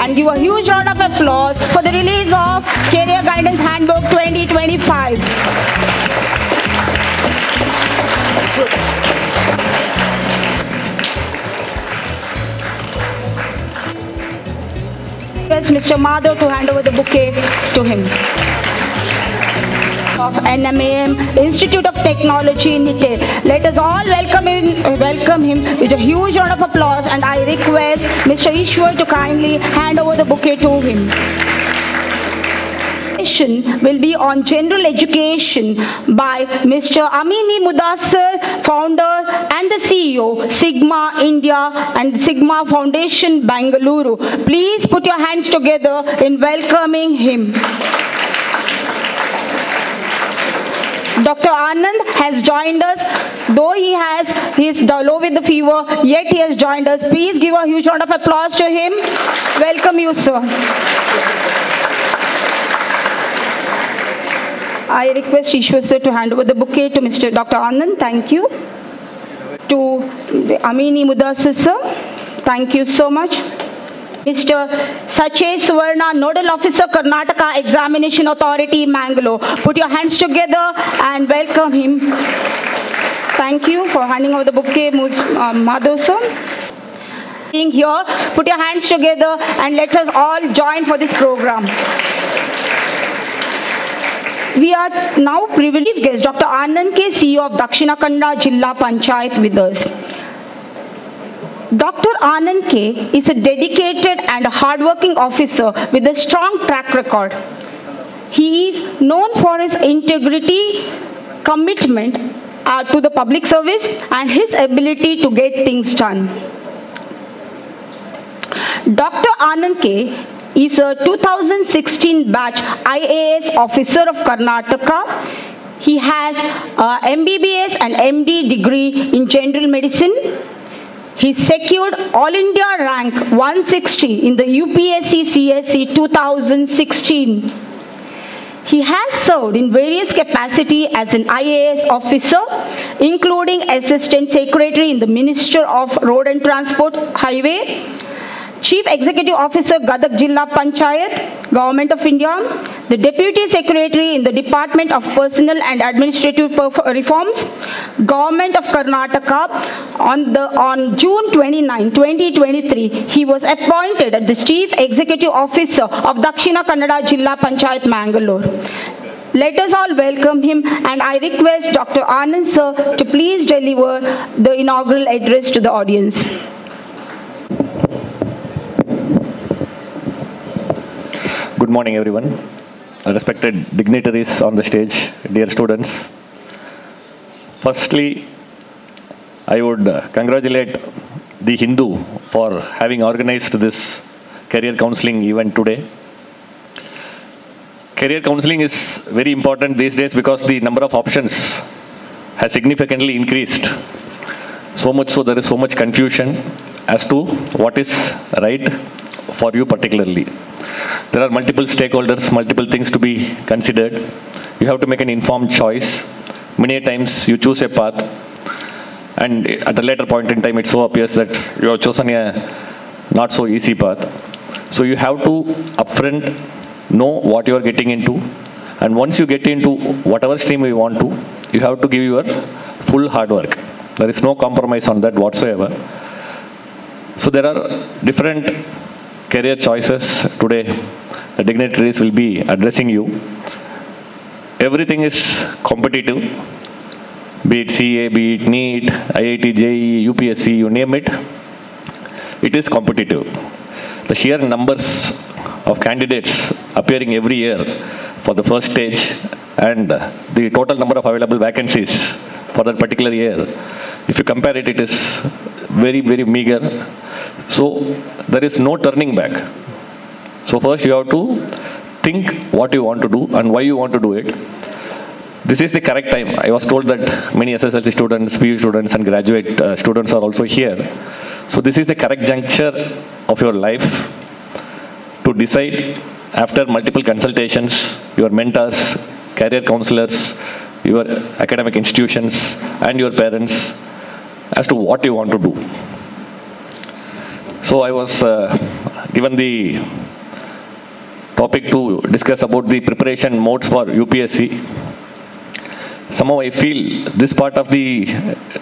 and give a huge round of applause for the release of Career Guidance Handbook 2025. Request Mr. Madhav to hand over the bouquet to him. Of NMAM Institute of Technology in Nite. Let us all welcome him with a huge round of applause, and I request Mr. Ishwar to kindly hand over the bouquet to him. Will be on general education by Mr. Amini Mudassar, founder and the CEO, 𝐻𝐵 India and 𝐻𝐵 Foundation, Mangaluru. Please put your hands together in welcoming him. Dr. Anand has joined us. Though he is low with the fever, yet he has joined us. Please give a huge round of applause to him. Welcome you, sir. I request Ishwar sir to hand over the bouquet to Mr. Dr. Anand. Thank you. To Amini Mudassar sir. Thank you so much. Mr. Sachet Suvarna, Nodal Officer, Karnataka Examination Authority, Mangalore. Put your hands together and welcome him. Thank you for handing over the bouquet, Madhav sir. Being here, put your hands together and let us all join for this program. We are now privileged guest, Dr. Anand K, CEO of Dakshina Kannada Jilla Panchayat with us. Dr. Anand K is a dedicated and a hardworking officer with a strong track record. He is known for his integrity, commitment to the public service, and his ability to get things done. Dr. Anand K is a 2016 batch IAS officer of Karnataka. He has MBBS and MD degree in general medicine. He secured All India rank 160 in the UPSC CSE 2016. He has served in various capacities as an IAS officer, including Assistant Secretary in the Ministry of Road and Transport Highway, Chief Executive Officer, Gadag Jilla Panchayat, Government of India, the Deputy Secretary in the Department of Personal and Administrative Reforms, Government of Karnataka. On June 29, 2023, he was appointed as the Chief Executive Officer of Dakshina Kannada Jilla Panchayat, Mangalore. Let us all welcome him, and I request Dr. Anand sir to please deliver the inaugural address to the audience. Good morning, everyone. Respected dignitaries on the stage, dear students. Firstly, I would congratulate the Hindu for having organized this career counseling event today. Career counseling is very important these days because the number of options has significantly increased. So much so there is so much confusion as to what is right for you particularly. There are multiple stakeholders, multiple things to be considered. You have to make an informed choice. Many times you choose a path, and at a later point in time it so appears that you have chosen a not so easy path. So you have to upfront know what you are getting into, and once you get into whatever stream you want to, you have to give your full hard work. There is no compromise on that whatsoever. So there are different career choices today. The dignitaries will be addressing you. Everything is competitive, be it CA, be it NEET, IIT, JEE, UPSC, you name it. It is competitive. The sheer numbers of candidates appearing every year for the first stage and the total number of available vacancies for that particular year, if you compare it, it is very, very meager. So there is no turning back. So first you have to think what you want to do and why you want to do it. This is the correct time. I was told that many SSLC students, PU students and graduate students are also here. So this is the correct juncture of your life to decide after multiple consultations, your mentors, career counselors, your academic institutions and your parents as to what you want to do. So I was given the topic to discuss about the preparation modes for UPSC. Somehow I feel this part of the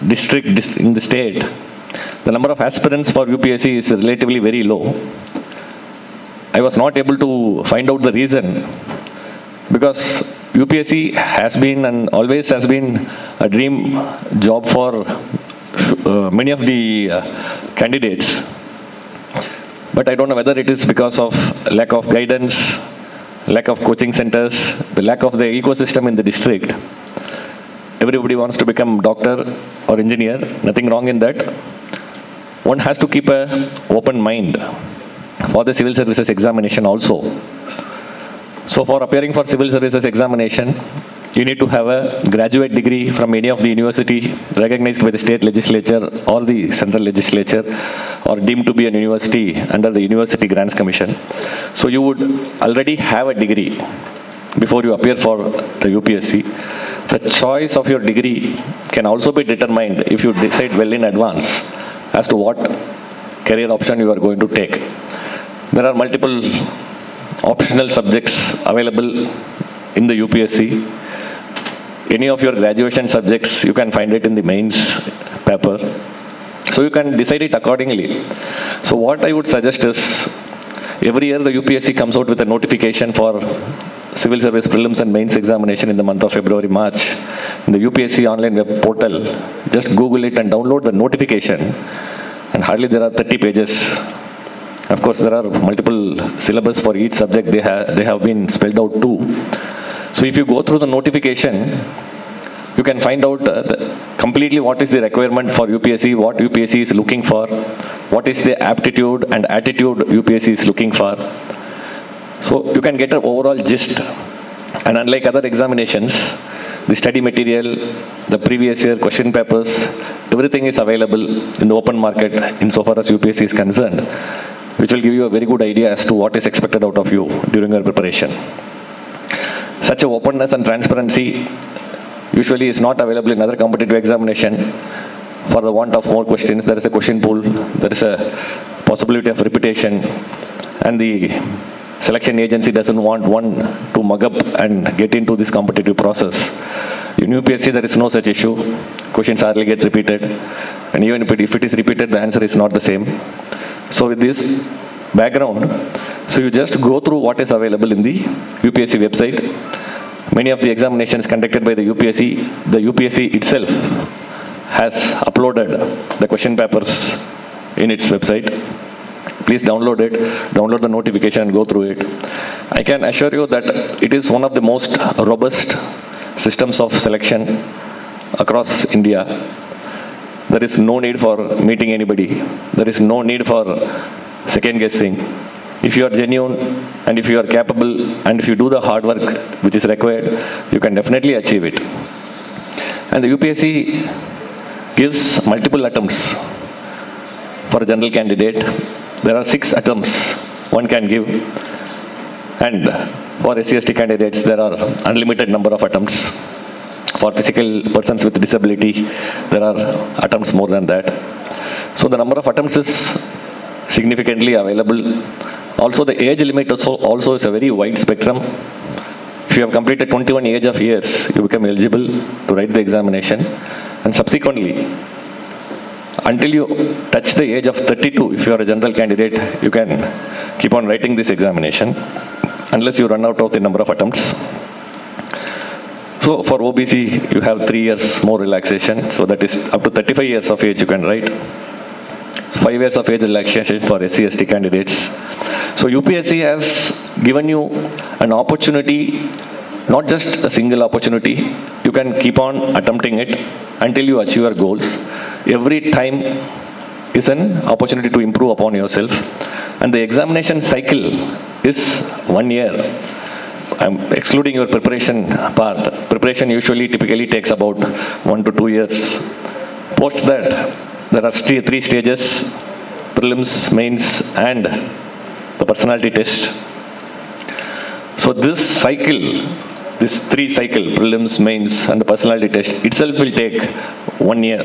district in the state, the number of aspirants for UPSC is relatively very low. I was not able to find out the reason, because UPSC has been and always has been a dream job for many of the candidates. But I don't know whether it is because of lack of guidance, lack of coaching centers, the lack of the ecosystem in the district. Everybody wants to become doctor or engineer, nothing wrong in that. One has to keep an open mind for the civil services examination also. So for appearing for civil services examination, you need to have a graduate degree from any of the university recognized by the state legislature or the central legislature, or deemed to be an university under the University Grants Commission. So you would already have a degree before you appear for the UPSC. The choice of your degree can also be determined if you decide well in advance as to what career option you are going to take. There are multiple optional subjects available in the UPSC. Any of your graduation subjects, you can find it in the mains paper. So you can decide it accordingly. So what I would suggest is, every year the UPSC comes out with a notification for civil service prelims and mains examination in the month of February, March. In the UPSC online web portal, just Google it and download the notification. And hardly there are 30 pages. Of course, there are multiple syllabus for each subject. They have been spelled out too. So if you go through the notification, you can find out completely what is the requirement for UPSC, what UPSC is looking for, what is the aptitude and attitude UPSC is looking for. So you can get an overall gist. And unlike other examinations, the study material, the previous year question papers, everything is available in the open market insofar as UPSC is concerned, which will give you a very good idea as to what is expected out of you during your preparation. Such a openness and transparency usually is not available in other competitive examination. For the want of more questions, there is a question pool, there is a possibility of repetition, and the selection agency doesn't want one to mug up and get into this competitive process. In UPSC, there is no such issue. Questions hardly get repeated, and even if it is repeated, the answer is not the same. So with this background, so you just go through what is available in the UPSC website. Many of the examinations conducted by the UPSC itself has uploaded the question papers in its website. Please download it, download the notification and go through it. I can assure you that it is one of the most robust systems of selection across India. There is no need for meeting anybody. There is no need for second guessing. If you are genuine and if you are capable and if you do the hard work which is required, you can definitely achieve it. And the UPSC gives multiple attempts for a general candidate. There are 6 attempts one can give. And for SC/ST candidates, there are unlimited number of attempts. For physical persons with disability, there are attempts more than that. So the number of attempts is significantly available. Also, the age limit also is a very wide spectrum. If you have completed 21 age of years, you become eligible to write the examination. And subsequently, until you touch the age of 32, if you are a general candidate, you can keep on writing this examination unless you run out of the number of attempts. So for OBC, you have 3 years more relaxation. So that is up to 35 years of age you can write. So 5 years of age relaxation for SC/ST candidates. So UPSC has given you an opportunity, not just a single opportunity. You can keep on attempting it until you achieve your goals. Every time is an opportunity to improve upon yourself. And the examination cycle is 1 year. I'm excluding your preparation part. Preparation typically takes about 1 to 2 years. Post that, there are 3 stages: prelims, mains, and the personality test. So this cycle, this 3 cycle, prelims, mains, and the personality test itself will take 1 year.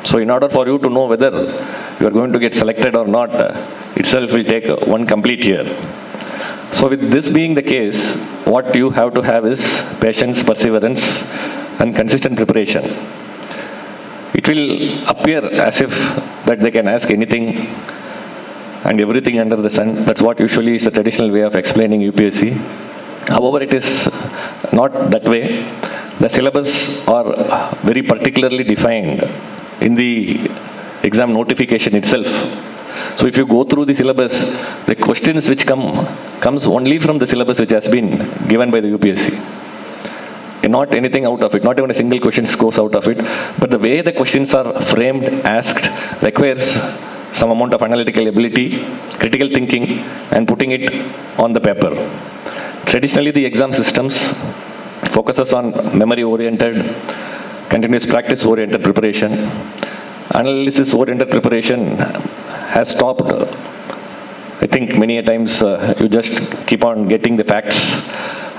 So in order for you to know whether you are going to get selected or not, itself will take one complete year. So with this being the case, what you have to have is patience, perseverance, and consistent preparation. It will appear as if that they can ask anything and everything under the sun. That's what usually is the traditional way of explaining UPSC. However, it is not that way. The syllabus are very particularly defined in the exam notification itself. So if you go through the syllabus, the questions which comes only from the syllabus which has been given by the UPSC. Not anything out of it, not even a single question goes out of it, but the way the questions are framed, asked, requires some amount of analytical ability, critical thinking, and putting it on the paper. Traditionally, the exam systems focuses on memory-oriented, continuous practice-oriented preparation. Analysis-oriented preparation has stopped. I think many a times you just keep on getting the facts.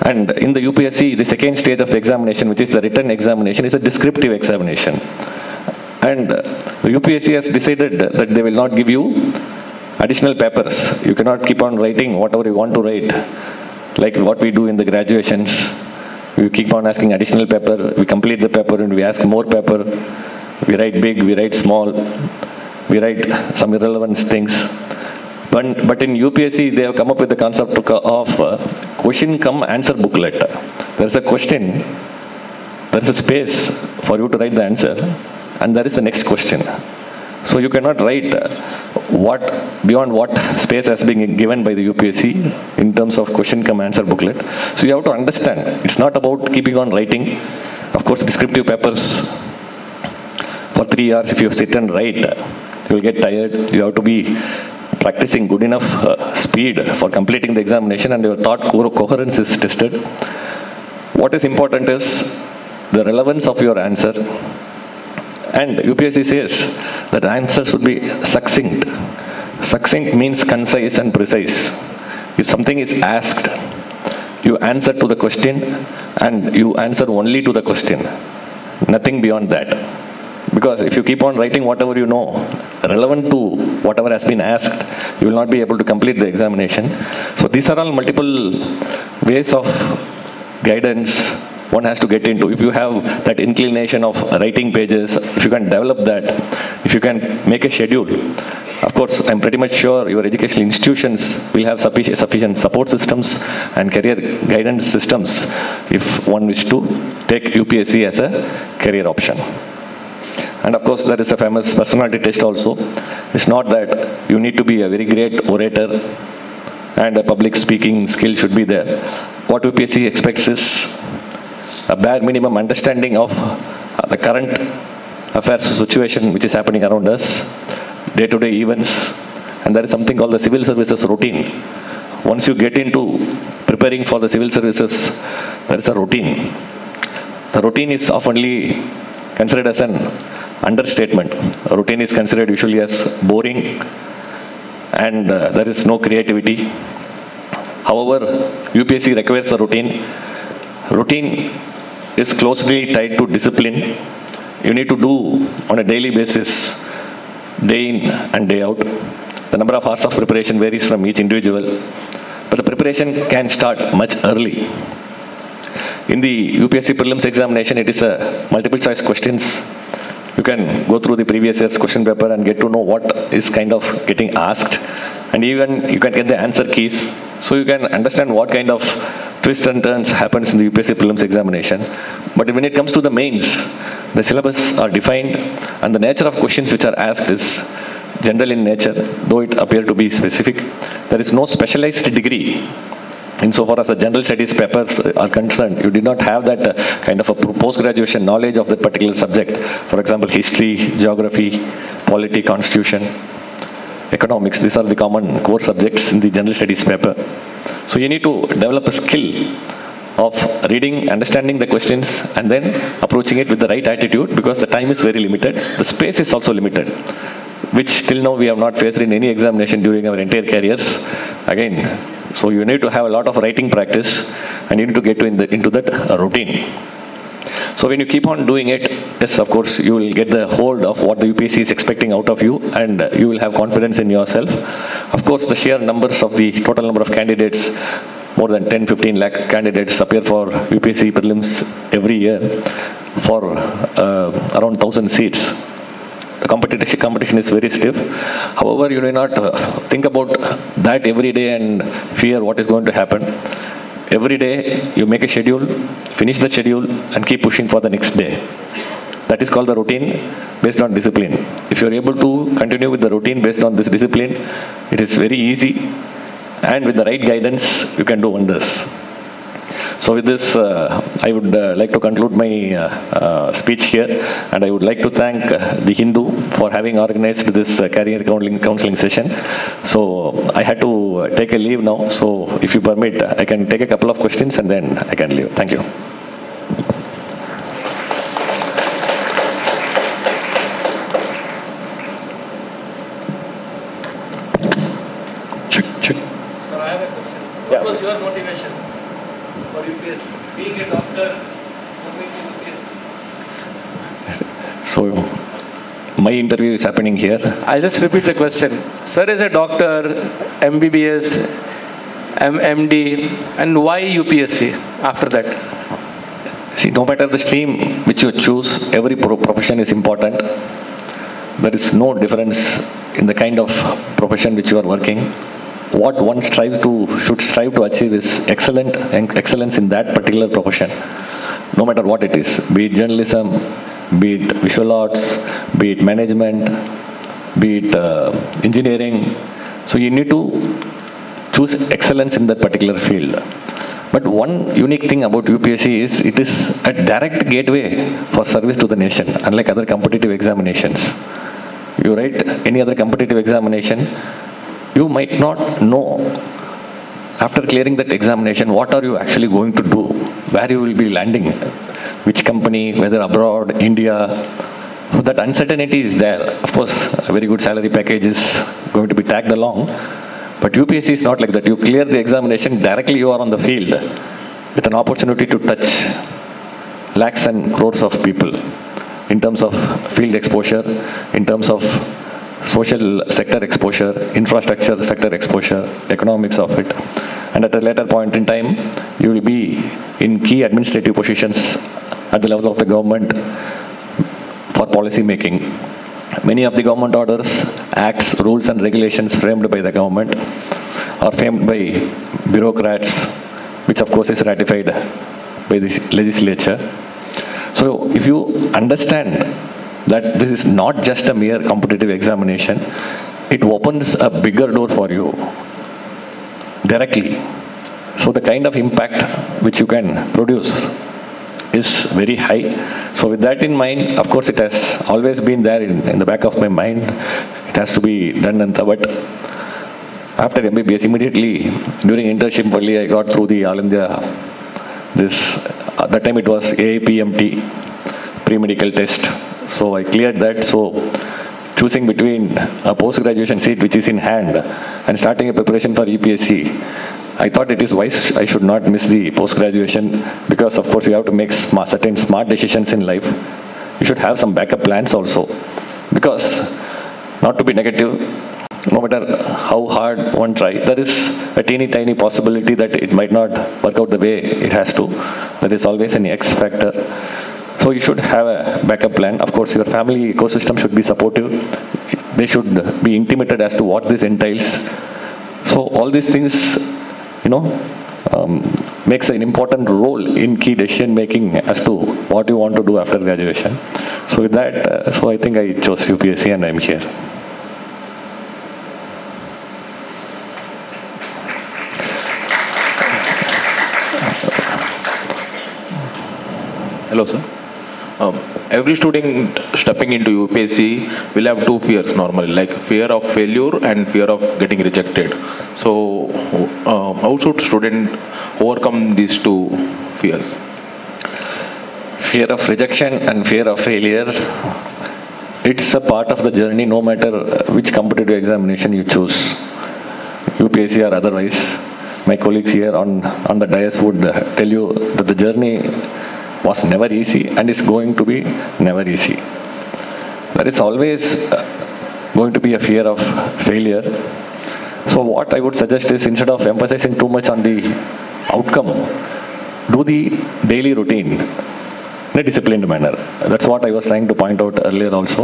And in the UPSC, the second stage of the examination, which is the written examination, is a descriptive examination. And the UPSC has decided that they will not give you additional papers. You cannot keep on writing whatever you want to write, like what we do in the graduations. We keep on asking additional paper, we complete the paper and we ask more paper. We write big, we write small, we write some irrelevant things. But in UPSC, they have come up with the concept of question come answer booklet. There is a question, there is a space for you to write the answer, and there is the next question. So you cannot write beyond what space has been given by the UPSC in terms of question come answer booklet. So you have to understand, it's not about keeping on writing. Of course, descriptive papers, for 3 hours if you sit and write, you will get tired. You have to be practicing good enough speed for completing the examination, and your thought coherence is tested. What is important is the relevance of your answer. And UPSC says that answer should be succinct. Succinct means concise and precise. If something is asked, you answer to the question and you answer only to the question. Nothing beyond that. Because if you keep on writing whatever you know, relevant to whatever has been asked, you will not be able to complete the examination. So these are all multiple ways of guidance one has to get into. If you have that inclination of writing pages, if you can develop that, if you can make a schedule, of course, I'm pretty much sure your educational institutions will have sufficient support systems and career guidance systems if one wish to take UPSC as a career option. And of course, there is a famous personality test also. It's not that you need to be a very great orator and a public speaking skill should be there. What UPSC expects is a bare minimum understanding of the current affairs situation which is happening around us, day-to-day events, and there is something called the civil services routine. Once you get into preparing for the civil services, there is a routine. The routine is oftenly considered as an understatement. A routine is considered usually as boring and there is no creativity. However, UPSC requires a routine. Routine is closely tied to discipline. You need to do on a daily basis, day in and day out. The number of hours of preparation varies from each individual, but the preparation can start much early. In the UPSC prelims examination, it is a multiple choice questions. You can go through the previous year's question paper and get to know what is kind of getting asked, and even you can get the answer keys, so you can understand what kind of twists and turns happens in the UPSC prelims examination. But when it comes to the mains, the syllabus are defined and the nature of questions which are asked is general in nature, though it appear to be specific. There is no specialized degree. Insofar as the general studies papers are concerned, you did not have that kind of a post-graduation knowledge of that particular subject. For example, history, geography, polity, constitution, economics, these are the common core subjects in the general studies paper. So you need to develop a skill of reading, understanding the questions, and then approaching it with the right attitude, because the time is very limited. The space is also limited, which till now we have not faced in any examination during our entire careers. Again, so you need to have a lot of writing practice and you need to get into that routine. So when you keep on doing it, yes, of course, you will get the hold of what the UPSC is expecting out of you and you will have confidence in yourself. Of course, the sheer numbers of the total number of candidates, more than 10-15 lakh candidates appear for UPSC prelims every year for around 1,000 seats. The competition is very stiff. However, you do not think about that every day and fear what is going to happen. Every day you make a schedule, finish the schedule and keep pushing for the next day. That is called the routine based on discipline. If you are able to continue with the routine based on this discipline, it is very easy, and with the right guidance, you can do wonders. So with this, I would like to conclude my speech here, and I would like to thank the Hindu for having organized this career counseling session. So I had to take a leave now, so if you permit, I can take a couple of questions and then I can leave. Thank you. So I have a question. What was your motivation for UPS? Being a doctor, moving to UPS? So my interview is happening here. I'll just repeat the question. Sir is a doctor, MBBS, MD, and why UPSC after that? See, no matter the stream which you choose, every profession is important. There is no difference in the kind of profession which you are working. What one should strive to achieve is excellence in that particular profession, no matter what it is, be it journalism, be it visual arts, be it management, be it engineering. So you need to choose excellence in that particular field. But one unique thing about UPSC is it is a direct gateway for service to the nation, unlike other competitive examinations. You write any other competitive examination, you might not know after clearing that examination what are you actually going to do, where you will be landing, which company, whether abroad, India. So that uncertainty is there. Of course, a very good salary package is going to be tagged along, but UPSC is not like that. You clear the examination, directly you are on the field with an opportunity to touch lakhs and crores of people in terms of field exposure, in terms of social sector exposure, infrastructure sector exposure, economics of it. And at a later point in time, you will be in key administrative positions at the level of the government for policy making. Many of the government orders, acts, rules and regulations framed by the government are framed by bureaucrats, which of course is ratified by the legislature. So if you understand that this is not just a mere competitive examination, it opens a bigger door for you directly. So the kind of impact which you can produce is very high. So with that in mind, of course it has always been there in the back of my mind. It has to be done and but after MBBS, immediately during internship only I got through the All India, at that time it was AIPMT, pre-medical test. So I cleared that. So choosing between a post-graduation seat which is in hand and starting a preparation for UPSC, I thought it is wise I should not miss the post-graduation, because of course you have to make certain smart decisions in life. You should have some backup plans also, because not to be negative, no matter how hard one try, there is a tiny possibility that it might not work out the way it has to. There is always an X factor. So you should have a backup plan. Of course, your family ecosystem should be supportive. They should be intimated as to what this entails. So all these things, makes an important role in key decision making as to what you want to do after graduation. So with that, so I think I chose UPSC and I'm here. Hello, sir. Every student stepping into UPSC will have two fears normally, like fear of failure and fear of getting rejected. So, how should student overcome these two fears? Fear of rejection and fear of failure, it's a part of the journey no matter which competitive examination you choose, UPSC or otherwise. My colleagues here on the dais would tell you that the journey was never easy and is going to be never easy. There is always going to be a fear of failure. So what I would suggest is, instead of emphasizing too much on the outcome, do the daily routine in a disciplined manner. That's what I was trying to point out earlier also.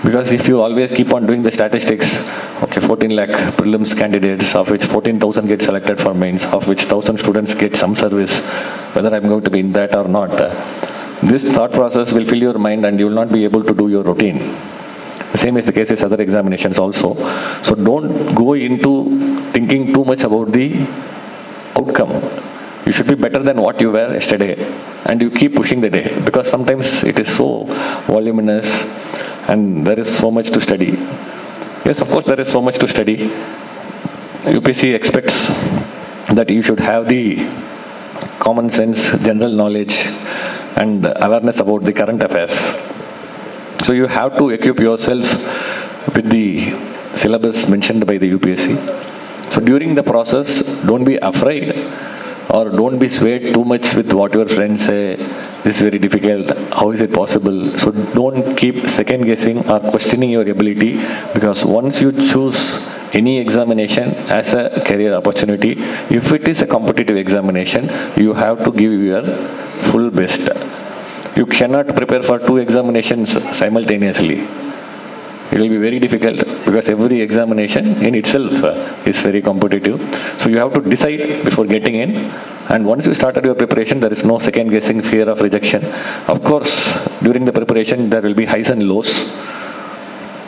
Because if you always keep on doing the statistics, okay, 14 lakh prelims candidates, of which 14,000 get selected for mains, of which 1,000 students get some service, whether I'm going to be in that or not, this thought process will fill your mind and you will not be able to do your routine. The same is the case with other examinations also. So don't go into thinking too much about the outcome. You should be better than what you were yesterday, and you keep pushing the day, because sometimes it is so voluminous and there is so much to study. Yes, of course there is so much to study. UPSC expects that you should have the common sense, general knowledge and awareness about the current affairs. So you have to equip yourself with the syllabus mentioned by the UPSC. So during the process, don't be afraid or don't be swayed too much with what your friends say. This is very difficult, how is it possible? So don't keep second guessing or questioning your ability, because once you choose any examination as a career opportunity, if it is a competitive examination, you have to give your full best. You cannot prepare for 2 examinations simultaneously. It will be very difficult, because every examination in itself is very competitive. So you have to decide before getting in, and once you started your preparation, there is no second guessing, fear of rejection. Of course, during the preparation there will be highs and lows.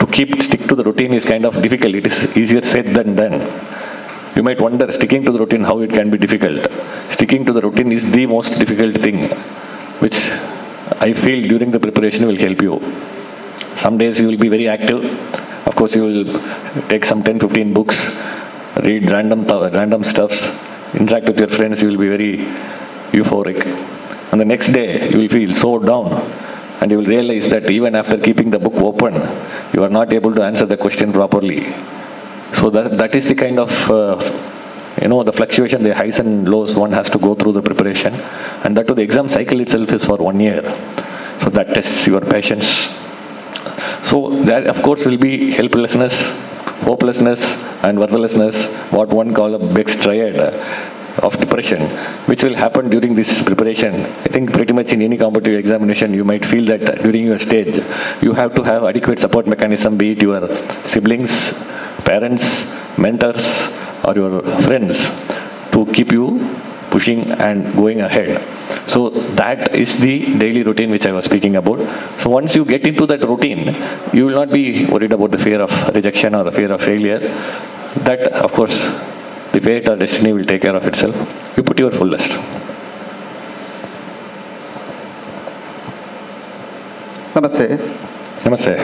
To stick to the routine is kind of difficult. It is easier said than done. You might wonder, sticking to the routine, how it can be difficult. Sticking to the routine is the most difficult thing, which I feel during the preparation will help you. Some days you will be very active. Of course, you will take some 10-15 books, read random stuffs, interact with your friends, you will be very euphoric. And the next day, you will feel so down, and you will realize that even after keeping the book open, you are not able to answer the question properly. So that is the kind of, the fluctuation, the highs and lows one has to go through the preparation. And that too, the exam cycle itself is for 1 year. So that tests your patience. So there, of course, will be helplessness, hopelessness, and worthlessness, what one calls a Beck's triad of depression, which will happen during this preparation. I think pretty much in any competitive examination, you might feel that during your stage, you have to have adequate support mechanism, be it your siblings, parents, mentors, or your friends, to keep you pushing and going ahead. So that is the daily routine which I was speaking about. So once you get into that routine, you will not be worried about the fear of rejection or the fear of failure. That, of course, the fate or destiny will take care of itself. You put your fullest. ನಮಸ್ತೆ. ನಮಸ್ತೆ.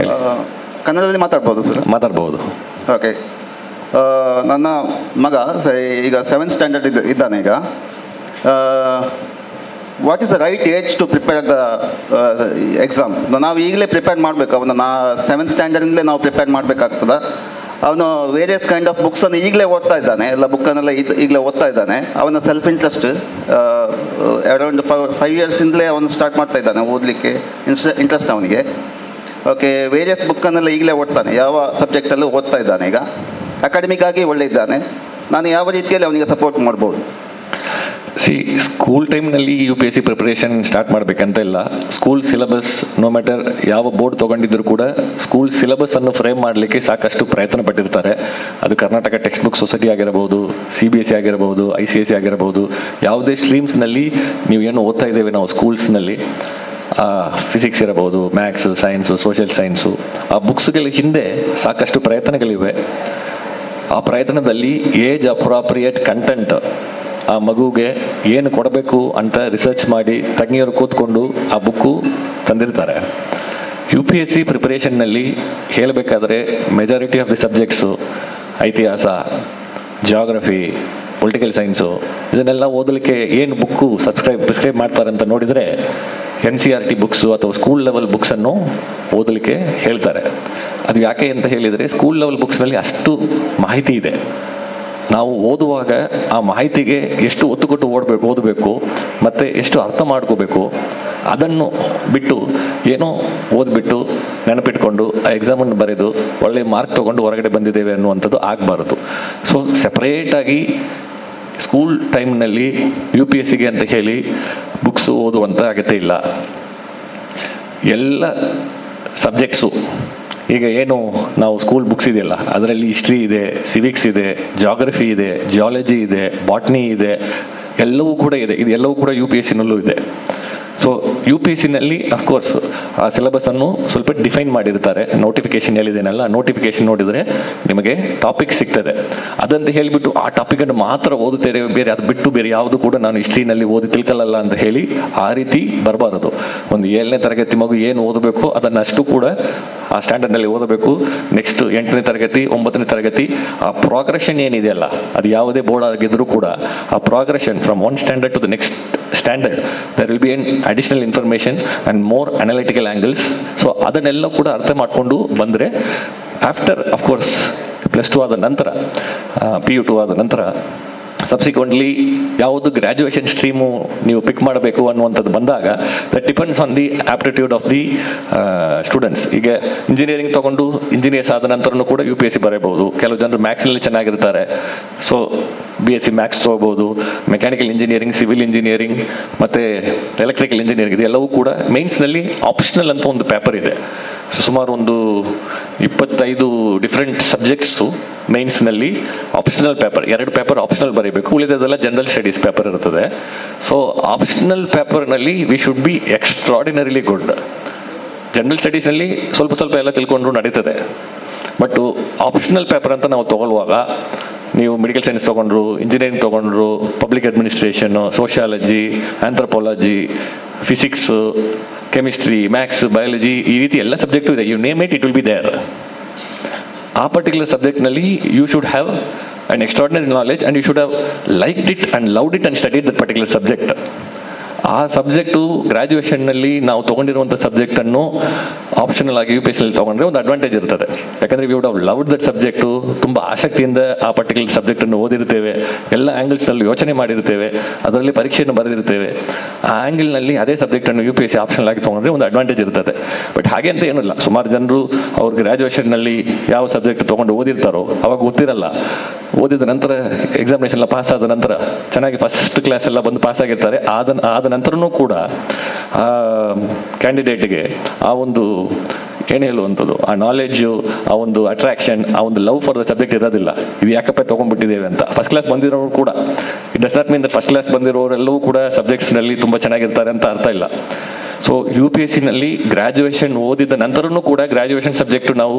ಕನ್ನಡದಲ್ಲಿ ಮಾತಾಡ್ಬೋದು sir? ಮಾತಾಡ್ಬೋದು. Okay. ನನ್ನ ಮಗ ಈಗ 7th standard ಇದ್ದಾನೆ ಈಗ. What is the right age to prepare the exam? ನಾವು ಈಗಲೇ ಪ್ರಿಪೇರ್ ಮಾಡಬೇಕು ಅವನ್ನ. 7th ಸ್ಟ್ಯಾಂಡರ್ಡಿಂದಲೇ ನಾವು ಪ್ರಿಪೇರ್ ಮಾಡಬೇಕಾಗ್ತದ? ಅವನು ವೇರಿಯಸ್ ಕೈಂಡ್ ಆಫ್ ಬುಕ್ಸನ್ನು ಈಗಲೇ ಓದ್ತಾ ಇದ್ದಾನೆ, ಎಲ್ಲ ಬುಕ್ಕನ್ನೆಲ್ಲ ಈಗಲೇ ಓದ್ತಾ ಇದ್ದಾನೆ. ಅವನ ಸೆಲ್ಫ್ ಇಂಟ್ರೆಸ್ಟ್ ಅರೌಂಡ್ 5 ಇಯರ್ಸಿಂದಲೇ ಅವನು ಸ್ಟಾರ್ಟ್ ಮಾಡ್ತಾ ಇದ್ದಾನೆ ಓದಲಿಕ್ಕೆ, ಇಂಟ್ರೆಸ್ಟ್ ಅವನಿಗೆ. ಓಕೆ, ವೇರಿಯಸ್ ಬುಕ್ಕನ್ನೆಲ್ಲ ಈಗಲೇ ಓದ್ತಾನೆ, ಯಾವ ಸಬ್ಜೆಕ್ಟಲ್ಲೂ ಓದ್ತಾ ಇದ್ದಾನೆ ಈಗ. ಅಕಾಡೆಮಿಕ್ ಆಗಿ ಒಳ್ಳೆ ಇದ್ದಾನೆ. ನಾನು ಯಾವ ರೀತಿಯಲ್ಲಿ ಅವನಿಗೆ ಸಪೋರ್ಟ್ ಮಾಡ್ಬೋದು? ಸ್ಕೂಲ್ ಟೈಮ್ನಲ್ಲಿ UPSC ಪ್ರಿಪರೇಷನ್ ಸ್ಟಾರ್ಟ್ ಮಾಡಬೇಕಂತ ಇಲ್ಲ. ಸ್ಕೂಲ್ ಸಿಲೆಬಸ್, ನೋ ಮ್ಯಾಟರ್ ಯಾವ ಬೋರ್ಡ್ ತೊಗೊಂಡಿದ್ರು ಕೂಡ ಸ್ಕೂಲ್ ಸಿಲೆಬಸ್ ಅನ್ನು ಫ್ರೇಮ್ ಮಾಡಲಿಕ್ಕೆ ಸಾಕಷ್ಟು ಪ್ರಯತ್ನ ಪಟ್ಟಿರ್ತಾರೆ. ಅದು ಕರ್ನಾಟಕ ಟೆಕ್ಸ್ಟ್ ಬುಕ್ ಸೊಸೈಟಿ ಆಗಿರಬಹುದು, CBSE ಆಗಿರಬಹುದು, ICSE ಆಗಿರಬಹುದು, ಯಾವುದೇ ಸ್ಟ್ರೀಮ್ಸ್ನಲ್ಲಿ ನೀವು ಏನು ಓದ್ತಾ ಇದ್ದೇವೆ ನಾವು ಸ್ಕೂಲ್ಸ್ನಲ್ಲಿ, ಫಿಸಿಕ್ಸ್ ಇರಬಹುದು, ಮ್ಯಾಥ್ಸ್, ಸೈನ್ಸು, ಸೋಷಿಯಲ್ ಸೈನ್ಸು, ಆ ಬುಕ್ಸ್ಗಳ ಹಿಂದೆ ಸಾಕಷ್ಟು ಪ್ರಯತ್ನಗಳಿವೆ. ಆ ಪ್ರಯತ್ನದಲ್ಲಿ ಏಜ್ ಅಪ್ರಾಪ್ರಿಯೇಟ್ ಕಂಟೆಂಟ್, ಆ ಮಗುಗೆ ಏನು ಕೊಡಬೇಕು ಅಂತ ರಿಸರ್ಚ್ ಮಾಡಿ ತಜ್ಞರು ಕೂತ್ಕೊಂಡು ಆ ಬುಕ್ಕು ತಂದಿರ್ತಾರೆ. UPSC ಪ್ರಿಪರೇಷನ್ನಲ್ಲಿ ಹೇಳಬೇಕಾದ್ರೆ ಮೆಜಾರಿಟಿ ಆಫ್ ದಿ ಸಬ್ಜೆಕ್ಟ್ಸು, ಇತಿಹಾಸ, ಜಿಯೋಗ್ರಫಿ, ಪೊಲಿಟಿಕಲ್ ಸೈನ್ಸು, ಇದನ್ನೆಲ್ಲ ಓದಲಿಕ್ಕೆ ಏನು ಬುಕ್ಕು ಪ್ರಿಸ್ಕ್ರೈಬ್ ಮಾಡ್ತಾರೆ ಅಂತ ನೋಡಿದರೆ NCERT ಬುಕ್ಸು ಅಥವಾ ಸ್ಕೂಲ್ ಲೆವೆಲ್ ಬುಕ್ಸನ್ನು ಓದಲಿಕ್ಕೆ ಹೇಳ್ತಾರೆ. ಅದು ಯಾಕೆ ಅಂತ ಹೇಳಿದರೆ, ಸ್ಕೂಲ್ ಲೆವೆಲ್ ಬುಕ್ಸ್ನಲ್ಲಿ ಅಷ್ಟು ಮಾಹಿತಿ ಇದೆ. ನಾವು ಓದುವಾಗ ಆ ಮಾಹಿತಿಗೆ ಎಷ್ಟು ಒತ್ತು ಕೊಟ್ಟು ಓದಬೇಕು ಮತ್ತು ಎಷ್ಟು ಅರ್ಥ ಮಾಡ್ಕೋಬೇಕು, ಅದನ್ನು ಬಿಟ್ಟು ಏನೋ ಓದ್ಬಿಟ್ಟು ನೆನಪಿಟ್ಕೊಂಡು ಆ ಎಕ್ಸಾಮನ್ನು ಬರೆದು ಒಳ್ಳೆಯ ಮಾರ್ಕ್ ತೊಗೊಂಡು ಹೊರಗಡೆ ಬಂದಿದ್ದೇವೆ ಅನ್ನುವಂಥದ್ದು ಆಗಬಾರ್ದು. ಸೊ ಸೆಪ್ರೇಟಾಗಿ ಸ್ಕೂಲ್ ಟೈಮ್ನಲ್ಲಿ UPSCಗೆ ಅಂತ ಹೇಳಿ ಬುಕ್ಸು ಓದುವಂಥ ಅಗತ್ಯ ಇಲ್ಲ. ಎಲ್ಲ ಸಬ್ಜೆಕ್ಟ್ಸು ಈಗ ಏನು ನಾವು ಸ್ಕೂಲ್ ಬುಕ್ಸ್ ಇದೆಯಲ್ಲ, ಅದರಲ್ಲಿ ಹಿಸ್ಟ್ರಿ ಇದೆ, ಸಿವಿಕ್ಸ್ ಇದೆ, ಜಾಗ್ರಫಿ ಇದೆ, ಜಿಯಾಲಜಿ ಇದೆ, ಬಾಟ್ನಿ ಇದೆ, ಎಲ್ಲವೂ ಕೂಡ ಇದೆ. ಇದು ಎಲ್ಲವೂ ಕೂಡ UPSCನಲ್ಲೂ ಇದೆ. ಸೊ UPSCನಲ್ಲಿ ಅಫ್ಕೋರ್ಸ್ ಆ ಸಿಲೆಬಸನ್ನು ಸ್ವಲ್ಪ ಡಿಫೈನ್ ಮಾಡಿರ್ತಾರೆ. ನೋಟಿಫಿಕೇಶನ್ ಹೇಳಿದೇನಲ್ಲ, ನೋಟಿಫಿಕೇಶನ್ ನೋಡಿದರೆ ನಿಮಗೆ ಟಾಪಿಕ್ ಸಿಗ್ತದೆ. ಅದಂತ ಹೇಳಿಬಿಟ್ಟು ಆ ಟಾಪಿಕನ್ನು ಮಾತ್ರ ಓದುತ್ತೇವೆ, ಬೇರೆ ಅದು ಬಿಟ್ಟು ಬೇರೆ ಯಾವುದು ಕೂಡ ನಾನು ಹಿಸ್ಟ್ರಿನಲ್ಲಿ ಓದಿ ತಿಳ್ಕೊಳ್ಳಲ್ಲ ಅಂತ ಹೇಳಿ ಆ ರೀತಿ ಬರಬಾರದು. ಒಂದು 7ನೇ ತರಗತಿ ಮಗು ಏನು ಓದಬೇಕು ಅದನ್ನು ಅಷ್ಟು ಕೂಡ ಆ ಸ್ಟ್ಯಾಂಡರ್ಡ್ನಲ್ಲಿ ಓದಬೇಕು. ನೆಕ್ಸ್ಟ್ 8ನೇ ತರಗತಿ 9ನೇ ತರಗತಿ ಆ ಪ್ರೋಗ್ರೆಷನ್ ಏನಿದೆಯಲ್ಲ, ಅದು ಯಾವುದೇ ಬೋರ್ಡ್ ಆಗಿದ್ರೂ ಕೂಡ ಆ progression from one standard to the next standard there will be an additional information and more analytical angles. So ಅದನ್ನೆಲ್ಲ ಕೂಡ ಅರ್ಥ ಮಾಡಿಕೊಂಡು ಬಂದರೆ ಆಫ್ಟರ್ ಅಫ್ಕೋರ್ಸ್ +2 ಆದ ನಂತರ PU2 ಆದ ನಂತರ ಸಬ್ಸಿಕ್ವೆಂಟ್ಲಿ ಯಾವುದು ಗ್ರ್ಯಾಜುಯೇಷನ್ ಸ್ಟ್ರೀಮು ನೀವು ಪಿಕ್ ಮಾಡಬೇಕು ಅನ್ನುವಂಥದ್ದು ಬಂದಾಗ that depends on the aptitude of the students. ಈಗ ಇಂಜಿನಿಯರಿಂಗ್ ತೊಗೊಂಡು ಇಂಜಿನಿಯರ್ಸ್ ಆದ ನಂತರನೂ ಕೂಡ UPSC ಬರೀಬಹುದು. ಕೆಲವು ಜನರು ಮ್ಯಾಥ್ಸ್ನಲ್ಲಿ ಚೆನ್ನಾಗಿರ್ತಾರೆ, ಸೊ BSc ಮ್ಯಾಥ್ಸ್ ತೊಗೋಬೋದು. ಮೆಕ್ಯಾನಿಕಲ್ ಇಂಜಿನಿಯರಿಂಗ್, ಸಿವಿಲ್ ಇಂಜಿನಿಯರಿಂಗ್ ಮತ್ತು ಎಲೆಕ್ಟ್ರಿಕಲ್ ಇಂಜಿನಿಯರಿಂಗ್ ಇದೆಲ್ಲವೂ ಕೂಡ ಮೇನ್ಸ್ನಲ್ಲಿ ಆಪ್ಷನಲ್ ಅಂತ ಒಂದು ಪೇಪರ್ ಇದೆ. ಸುಮಾರು ಒಂದು 25 ಡಿಫ್ರೆಂಟ್ ಸಬ್ಜೆಕ್ಟ್ಸು ಮೇನ್ಸ್ನಲ್ಲಿ ಆಪ್ಷನಲ್ ಪೇಪರ್, 2 ಪೇಪರ್ ಆಪ್ಷನಲ್ ಬರೀಬೇಕು, ಉಳಿದದೆಲ್ಲ ಜನರಲ್ ಸ್ಟಡೀಸ್ ಪೇಪರ್ ಇರ್ತದೆ. ಸೊ ಆಪ್ಷನಲ್ ಪೇಪರ್ನಲ್ಲಿ we should be extraordinarily good. General ಸ್ಟಡೀಸಲ್ಲಿ ಸ್ವಲ್ಪ ಎಲ್ಲ ತಿಳ್ಕೊಂಡ್ರು ನಡೀತದೆ. ಬಟ್ ಆಪ್ಷನಲ್ ಪೇಪರ್ ಅಂತ ನಾವು ತೊಗೊಳ್ಳುವಾಗ ನೀವು ಮೆಡಿಕಲ್ ಸೈನ್ಸ್ ತೊಗೊಂಡ್ರು, ಇಂಜಿನಿಯರಿಂಗ್ ತೊಗೊಂಡ್ರು, public administration, sociology, anthropology, physics, chemistry, maths, biology, ಈ ರೀತಿ ಎಲ್ಲ ಸಬ್ಜೆಕ್ಟು ಇದೆ. You name it, it will be there. ಆ ಪರ್ಟಿಕ್ಯುಲರ್ ಸಬ್ಜೆಕ್ಟ್ನಲ್ಲಿ you should have an extraordinary knowledge and you should have liked it and loved it and studied that particular subject. ಆ subject ಗ್ರ್ಯಾಜುಯೇಷನ್ನಲ್ಲಿ ನಾವು ತೊಗೊಂಡಿರುವಂಥ ಸಬ್ಜೆಕ್ಟನ್ನು optional ಆಗಿ UPSCನಲ್ಲಿ ತೊಗೊಂಡ್ರೆ ಒಂದು advantage ಇರ್ತದೆ. ಯಾಕಂದರೆ we would have loved that subject, ತುಂಬ ಆಸಕ್ತಿಯಿಂದ ಆ ಪರ್ಟಿಕ್ಯುಲರ್ ಸಬ್ಜೆಕ್ಟನ್ನು ಓದಿರ್ತೇವೆ, ಎಲ್ಲ ಆ್ಯಂಗಲ್ಸ್ನಲ್ಲಿ ಯೋಚನೆ ಮಾಡಿರ್ತೇವೆ, ಅದರಲ್ಲಿ ಪರೀಕ್ಷೆಯನ್ನು ಬರೆದಿರ್ತೇವೆ. ಆ ಆ್ಯಂಗಲ್ನಲ್ಲಿ ಅದೇ ಸಬ್ಜೆಕ್ಟನ್ನು UPSC ಆಪ್ಷನಲ್ ಆಗಿ ತೊಗೊಂಡ್ರೆ ಒಂದು ಅಡ್ವಾಂಟೇಜ್ ಇರ್ತದೆ. ಬಟ್ ಹಾಗೆ ಅಂತ ಏನಿಲ್ಲ, ಸುಮಾರು ಜನರು ಅವ್ರ ಗ್ರ್ಯಾಜುಯೇಷನ್ನಲ್ಲಿ ಯಾವ ಸಬ್ಜೆಕ್ಟ್ ತೊಗೊಂಡು ಓದಿರ್ತಾರೋ ಅವಾಗ ಗೊತ್ತಿರಲ್ಲ, ಓದಿದ ನಂತರ ಎಕ್ಸಾಮಿನೇಷನ್ ಎಲ್ಲ ಪಾಸ್ ಆದ ನಂತರ ಚೆನ್ನಾಗಿ ಫಸ್ಟ್ ಕ್ಲಾಸ್ ಎಲ್ಲ ಬಂದು ಪಾಸ್ ಆಗಿರ್ತಾರೆ. ಆದ ನಂತರನೂ ಕೂಡ ಕ್ಯಾಂಡಿಡೇಟ್ಗೆ ಆ ಒಂದು ಏನು ಹೇಳುವಂಥದ್ದು, ಆ ನಾಲೆಡ್ಜು, ಆ ಒಂದು ಅಟ್ರಾಕ್ಷನ್, ಆ ಒಂದು ಲವ್ ಫಾರ್ ದ ಸಬ್ಜೆಕ್ಟ್ ಇರೋದಿಲ್ಲ. ಇದು ಯಾಕಪ್ಪ ತೊಗೊಂಡ್ಬಿಟ್ಟಿದ್ದೇವೆ ಅಂತ. ಫಸ್ಟ್ ಕ್ಲಾಸ್ ಬಂದಿರೋರು ಕೂಡ, it does not mean that first class ಬಂದಿರೋರೆಲ್ಲವೂ ಕೂಡ ಸಬ್ಜೆಕ್ಟ್ಸ್ನಲ್ಲಿ ತುಂಬ ಚೆನ್ನಾಗಿರ್ತಾರೆ ಅಂತ ಅರ್ಥ ಇಲ್ಲ. ಸೊ UPSCನಲ್ಲಿ ಗ್ರ್ಯಾಜುಯೇಷನ್ ಓದಿದ ನಂತರನೂ ಕೂಡ ಗ್ರ್ಯಾಜುಯೇಷನ್ ಸಬ್ಜೆಕ್ಟು ನಾವು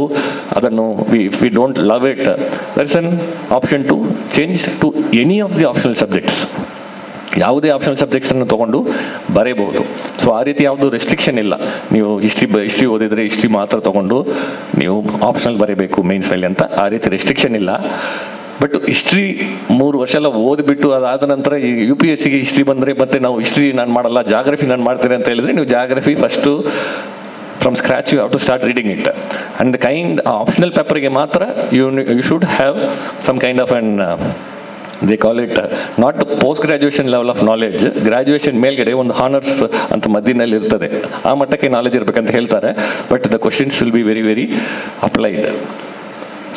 ಅದನ್ನು we don't love it, that is an option to change to any of the optional subjects. ಯಾವುದೇ ಆಪ್ಷನಲ್ ಸಬ್ಜೆಕ್ಟ್ಸನ್ನು ತೊಗೊಂಡು ಬರೀಬಹುದು. ಸೊ ಆ ರೀತಿ ಯಾವುದು ರೆಸ್ಟ್ರಿಕ್ಷನ್ ಇಲ್ಲ. ನೀವು ಹಿಸ್ಟ್ರಿ ಓದಿದರೆ ಹಿಸ್ಟ್ರಿ ಮಾತ್ರ ತೊಗೊಂಡು ನೀವು ಆಪ್ಷನಲ್ ಬರೀಬೇಕು ಮೇನ್ಸ್ನಲ್ಲಿ ಅಂತ ಆ ರೀತಿ ರೆಸ್ಟ್ರಿಕ್ಷನ್ ಇಲ್ಲ. ಬಟ್ ಹಿಸ್ಟ್ರಿ 3 ವರ್ಷ ಎಲ್ಲ ಓದಿಬಿಟ್ಟು ಅದಾದ ನಂತರ ಈ UPSCಗೆ ಹಿಸ್ಟ್ರಿ ಬಂದರೆ ಮತ್ತೆ ನಾವು ಹಿಸ್ಟ್ರಿ ನಾನು ಮಾಡಲ್ಲ, ಜಾಗ್ರಫಿ ನಾನು ಮಾಡ್ತೇನೆ ಅಂತ ಹೇಳಿದರೆ, ನೀವು geography first from scratch you have to start reading it. And kind optional ಪೇಪರ್ಗೆ ಮಾತ್ರ you should have some kind of an they call it not post graduation level of knowledge. Graduation ಮೇಲ್ಗಡೆ ಒಂದು honours ಅಂತ ಮಧ್ಯದಲ್ಲಿ ಇರ್ತದೆ, ಆ ಮಟ್ಟಕ್ಕೆ knowledge ಇರಬೇಕಂತ ಹೇಳ್ತಾರೆ. But the questions will be very very applied.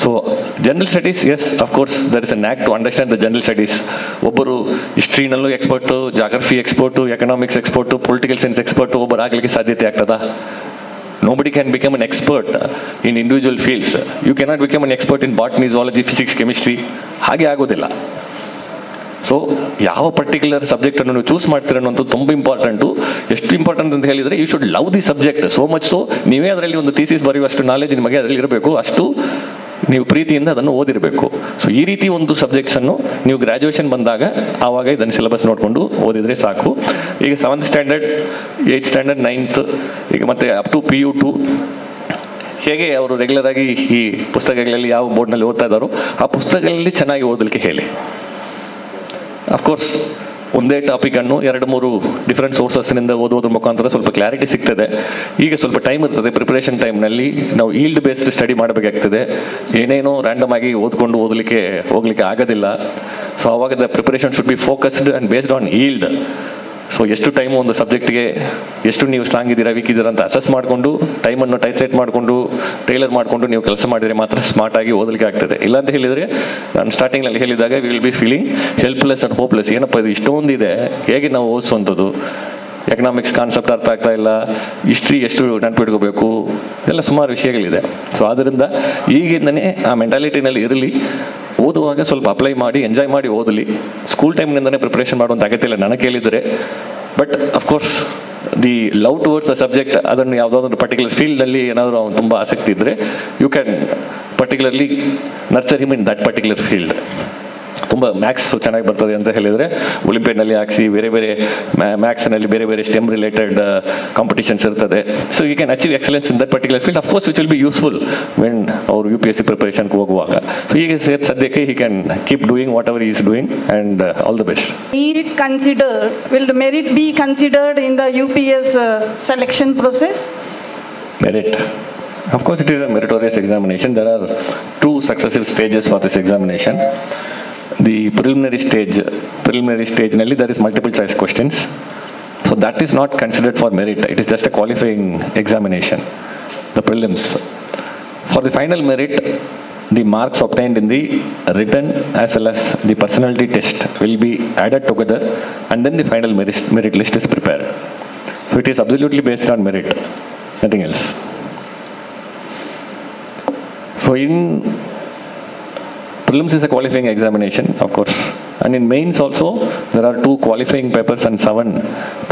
So general studies, yes of course there is a knack to understand the general studies. ಒಬ್ಬರು ಹಿಸ್ಟ್ರಿನಲ್ಲೂ expert, geography expert, economics expert, political science expert ಒಬ್ಬರು ಆಗಲಿಕ್ಕೆ ಸಾಧ್ಯತೆ ಆಗ್ತದಾ? Nobody can become an expert in individual fields. You cannot become an expert in botany, zoology, physics, chemistry. ಹಾಗೆ ಆಗೋದಿಲ್ಲ. So ಯಾವ particular ಸಬ್ಜೆಕ್ಟನ್ನು ನೀವು ಚೂಸ್ ಮಾಡ್ತೀರ ಅನ್ನೋದು ತುಂಬ ಇಂಪಾರ್ಟೆಂಟು. ಎಷ್ಟು ಇಂಪಾರ್ಟೆಂಟ್ ಅಂತ ಹೇಳಿದರೆ, you should love the subject so much so ನೀವೇ ಅದರಲ್ಲಿ ಒಂದು ಥೀಸಿಸ್ ಬರೆಯುವಷ್ಟು ನಾಲೆಜ್ ನಿಮಗೆ ಅದರಲ್ಲಿ ಇರಬೇಕು, ಅಷ್ಟು ನೀವು ಪ್ರೀತಿಯಿಂದ ಅದನ್ನು ಓದಿರಬೇಕು. ಸೊ ಈ ರೀತಿ ಒಂದು ಸಬ್ಜೆಕ್ಟ್ಸನ್ನು ನೀವು ಗ್ರ್ಯಾಜುಯೇಷನ್ ಬಂದಾಗ ಆವಾಗ ಇದನ್ನು ಸಿಲೆಬಸ್ ನೋಡಿಕೊಂಡು ಓದಿದರೆ ಸಾಕು. ಈಗ 7th standard, 8th standard, 9th, ಈಗ ಮತ್ತೆ ಅಪ್ ಟು PU2 ಹೇಗೆ ಅವರು ರೆಗ್ಯುಲರ್ ಆಗಿ ಈ ಪುಸ್ತಕಗಳಲ್ಲಿ ಯಾವ ಬೋರ್ಡ್ನಲ್ಲಿ ಓದ್ತಾ ಇದ್ದಾರೋ ಆ ಪುಸ್ತಕಗಳಲ್ಲಿ ಚೆನ್ನಾಗಿ ಓದಲಿಕ್ಕೆ ಹೇಳಿ. ಅಫ್ಕೋರ್ಸ್ ಒಂದೇ ಟಾಪಿಕನ್ನು 2-3 ಡಿಫ್ರೆಂಟ್ ಸೋರ್ಸಸ್ನಿಂದ ಓದೋದ್ರ ಮುಖಾಂತರ ಸ್ವಲ್ಪ ಕ್ಲಾರಿಟಿ ಸಿಗ್ತದೆ. ಈಗ ಸ್ವಲ್ಪ ಟೈಮ್ ಇರ್ತದೆ, ಪ್ರಿಪರೇಷನ್ ಟೈಮ್ನಲ್ಲಿ ನಾವು ಈಲ್ಡ್ ಬೇಸ್ಡ್ ಸ್ಟಡಿ ಮಾಡಬೇಕಾಗ್ತದೆ. ಏನೇನೋ ರ್ಯಾಂಡಮ್ ಆಗಿ ಓದ್ಕೊಂಡು ಹೋಗ್ಲಿಕ್ಕೆ ಆಗೋದಿಲ್ಲ. ಸೊ ಅವಾಗ the preparation should be focused and based on yield. So ಎಷ್ಟು ಟೈಮು ಒಂದು ಸಬ್ಜೆಕ್ಟ್ಗೆ ಎಷ್ಟು ನೀವು ಸ್ಟ್ರಾಂಗ್ ಇದ್ದೀರಾ, ವೀಕ್ ಇದ್ದೀರಾ ಅಂತ ಅಸೆಸ್ ಮಾಡಿಕೊಂಡು ಟೈಮನ್ನು ಟೈಟ್ರೇಟ್ ಮಾಡಿಕೊಂಡು ಟೈಲರ್ ಮಾಡಿಕೊಂಡು ನೀವು ಕೆಲಸ ಮಾಡಿದರೆ ಮಾತ್ರ ಸ್ಮಾರ್ಟಾಗಿ ಓದಲಿಕ್ಕೆ ಆಗ್ತದೆ. ಇಲ್ಲಾಂತ ಹೇಳಿದರೆ ನಾನು ಸ್ಟಾರ್ಟಿಂಗ್ನಲ್ಲಿ ಹೇಳಿದಾಗ we will be feeling helpless and hopeless. ಏನಪ್ಪ ಇದು ಇಷ್ಟೊಂದಿದೆ, ಹೇಗೆ ನಾವು ಓದಿಸುವಂಥದ್ದು, ಎಕನಾಮಿಕ್ಸ್ ಕಾನ್ಸೆಪ್ಟ್ ಅರ್ಥ ಆಗ್ತಾ ಇಲ್ಲ, ಹಿಸ್ಟ್ರಿ ಎಷ್ಟು ನೆನಪಿಟ್ಕೋಬೇಕು, ಎಲ್ಲ ಸುಮಾರು ವಿಷಯಗಳಿದೆ. ಸೊ ಆದ್ದರಿಂದ ಈಗಿಂದನೇ ಆ ಮೆಂಟಾಲಿಟಿನಲ್ಲಿ ಇರಲಿ, ಓದುವಾಗ ಸ್ವಲ್ಪ ಅಪ್ಲೈ ಮಾಡಿ ಎಂಜಾಯ್ ಮಾಡಿ ಓದಲಿ. ಸ್ಕೂಲ್ ಟೈಮ್ನಿಂದನೇ ಪ್ರಿಪ್ರೇಷನ್ ಮಾಡುವಂಥ ಅಗತ್ಯ ಇಲ್ಲ ನನಗೆ ಕೇಳಿದರೆ. But of course the love towards the subject, ಅದನ್ನು ಯಾವುದಾದ್ರು ಪರ್ಟಿಕ್ಯುಲರ್ ಫೀಲ್ಡ್ನಲ್ಲಿ ಏನಾದರೂ ಅವ್ನು ತುಂಬ ಆಸಕ್ತಿ ಇದ್ದರೆ you can particularly nurture him in that particular field. ತುಂಬ ಮ್ಯಾಥ್ಸ್ ಚೆನ್ನಾಗಿ ಬರ್ತದೆ ಅಂತ ಹೇಳಿದರೆ ಒಲಿಂಪಿಯಾಡ್ನಲ್ಲಿ ಹಾಕಿಸಿ ಬೇರೆ ಮ್ಯಾಥ್ಸ್ನಲ್ಲಿ ಬೇರೆ ಸ್ಟೆಮ್ ರಿಲೇಟೆಡ್ ಕಾಂಪಿಟೇಷನ್ಸ್ ಇರ್ತದೆ. So you can achieve excellence in that particular field. Of course which will be useful when ಅವರು UPSC ಪ್ರಿಪರೇಷನ್ಗೆ ಹೋಗುವಾಗ. ಸೊ ಈಗ ಸದ್ಯಕ್ಕೆ he can keep doing what ever is doing and all the best. Will the merit be considered in the UPS selection process? Merit. Of course, it is a meritorious examination. There are 2 successive stages for this examination. The preliminary stage nalli there is multiple choice questions. So that is not considered for merit. It is just a qualifying examination, the prelims. For the final merit, the marks obtained in the written as well as the personality test will be added together, and then the final merit list is prepared. So it is absolutely based on merit, nothing else. So in prelims is a qualifying examination, of course, and in mains also there are 2 qualifying papers and 7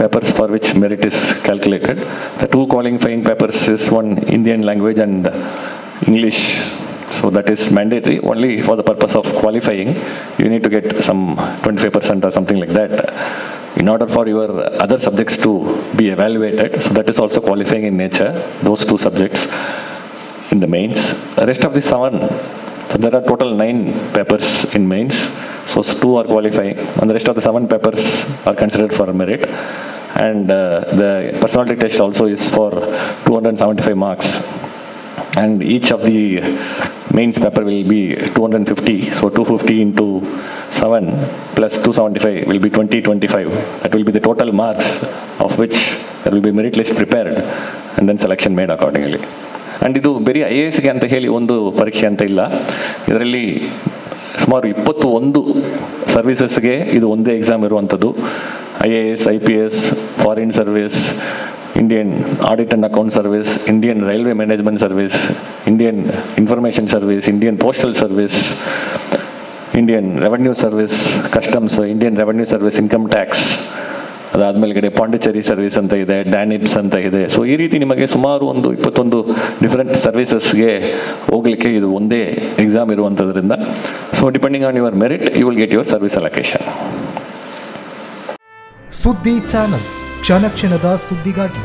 papers for which merit is calculated. The 2 qualifying papers is one Indian language and English. So that is mandatory only for the purpose of qualifying. You need to get some 25% or something like that in order for your other subjects to be evaluated. So that is also qualifying in nature, those 2 subjects in the mains. The rest of the 7, so there are total 9 papers in mains. So 2 are qualifying, and the rest of the 7 papers are considered for merit. And the personality test also is for 275 marks. And each of the mains paper will be 250. So 250 into 7 plus 275 will be 2025. That will be the total marks, of which there will be merit list prepared and then selection made accordingly. And ಇದು ಬರೀ IASಗೆ ಅಂತ ಹೇಳಿ ಒಂದು ಪರೀಕ್ಷೆ ಅಂತ ಇಲ್ಲ. ಇದರಲ್ಲಿ ಸುಮಾರು 21 ಸರ್ವಿಸಸ್ಗೆ ಇದು ಒಂದೇ ಎಕ್ಸಾಮ್ ಇರುವಂಥದ್ದು. IAS, IPS, foreign service, Indian audit and account service, Indian railway management service, Indian information service, Indian postal service, Indian revenue service, customs, Indian revenue service, income tax, ಅದಾದಮೇಲೆ ಪಾಂಡಿಚೇರಿ ಸರ್ವಿಸ್ ಅಂತ ಇದೆ, ಡ್ಯಾನಿಪ್ಸ್ ಅಂತ ಇದೆ. ಸೊ ಈ ರೀತಿ ನಿಮಗೆ ಸುಮಾರು ಒಂದು 21 ಡಿಫರೆಂಟ್ ಸರ್ವಿಸಸ್ಗೆ ಹೋಗಲಿಕ್ಕೆ ಇದು ಒಂದೇ ಎಕ್ಸಾಮ್ ಇರುವಂಥದ್ರಿಂದ, so depending on your merit you will get your service allocation. ಸುದ್ದಿ ಚಾನಲ್, ಕ್ಷಣ ಕ್ಷಣದ ಸುದ್ದಿಗಾಗಿ.